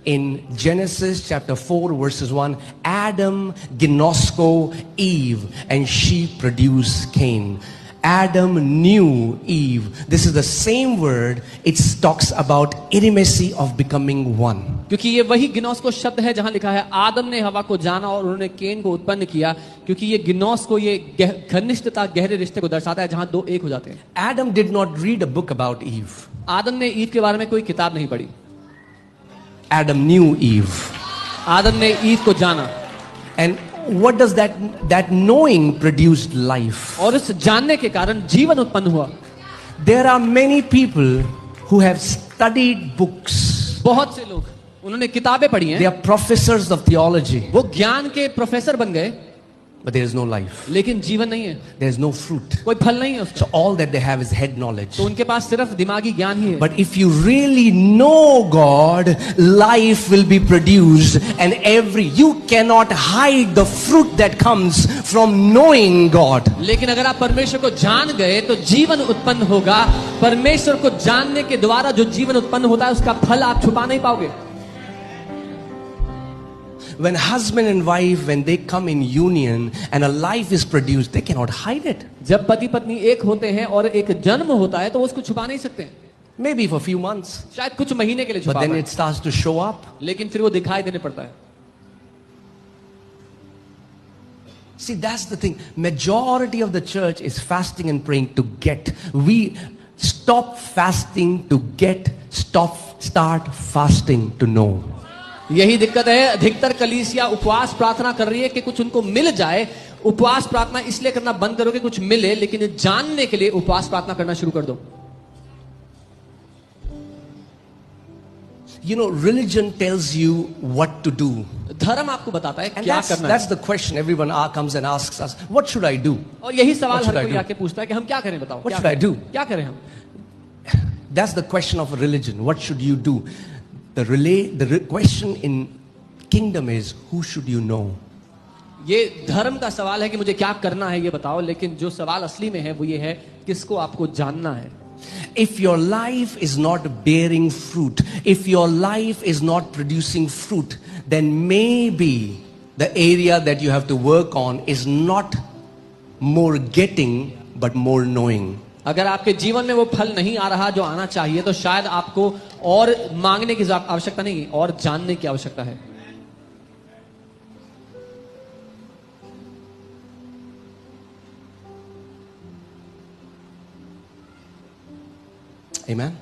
in Genesis chapter 4 verses 1, Adam ginosko Eve, and she produced Cain. Adam knew Eve. This is the same word. It talks about intimacy of becoming one. क्योंकि ये वही गिनोस को शब्द है जहां लिखा है आदम ने हवा को जाना और उन्होंने केन को उत्पन्न किया, क्योंकि ये गिनोस को ये घनिष्ठता गहरे रिश्ते को दर्शाता है जहां दो एक हो जाते हैं. Adam did not read a book about Eve. आदम ने ईव के बारे में कोई किताब नहीं पढ़ी. Adam knew Eve. आदम ने ईव को जाना. And what does that knowing produced life? और इस जानने के कारण जीवन उत्पन्न हुआ. There are many people who have studied books. बहुत से लोग उन्होंने किताबें पढ़ी हैं. They are professors of theology. वो ज्ञान के प्रोफेसर बन गए. But there is no life. लेकिन जीवन नहीं है. There is no fruit. कोई फल नहीं है उसका. So all that they have is head knowledge. तो उनके पास सिर्फ दिमागी ज्ञान ही है. But if you really know God, life will be produced, and you cannot hide the fruit that comes from knowing God. लेकिन अगर आप परमेश्वर को जान गए तो जीवन उत्पन्न होगा. परमेश्वर को जानने के द्वारा जो जीवन उत्पन्न होता है उसका फल आप छुपा नहीं पाओगे. When husband and wife, when they come in union and a life is produced, they cannot hide it. जब पति पत्नी एक होते हैं और एक जन्म होता है तो उसको छुपा नहीं सकते. Maybe for a few months. शायद कुछ महीने के लिए छुपा. But then it starts to show up. लेकिन फिर वो दिखाई देने पड़ता है. See, that's the thing. Majority of the church is fasting and praying to get. We stop fasting to get. Start fasting to know. यही दिक्कत है. अधिकतर कलीसिया उपवास प्रार्थना कर रही है कि कुछ उनको मिल जाए. उपवास प्रार्थना इसलिए करना बंद करो कि कुछ मिले, लेकिन जानने के लिए उपवास प्रार्थना करना शुरू कर दो. You know, religion tells you what to do. धर्म आपको बताता है क्या करना है. That's the question everyone comes and asks us. What should I do? और यही सवाल हर कोई आके पूछता है कि हम क्या करें, बताओ. What should I do? क्या करें हम? That's the question of religion. What should you do? The question in kingdom is, who should you know? ये धर्म का सवाल है कि मुझे क्या करना है ये बताओ, लेकिन जो सवाल असली में है वो ये है किसको आपको जानना है. If your life is not bearing fruit, if your life is not producing fruit, then maybe the area that you have to work on is not more getting but more knowing. अगर आपके जीवन में वो फल नहीं आ रहा जो आना चाहिए, तो शायद आपको और मांगने की आवश्यकता नहीं, और जानने की आवश्यकता है. Amen.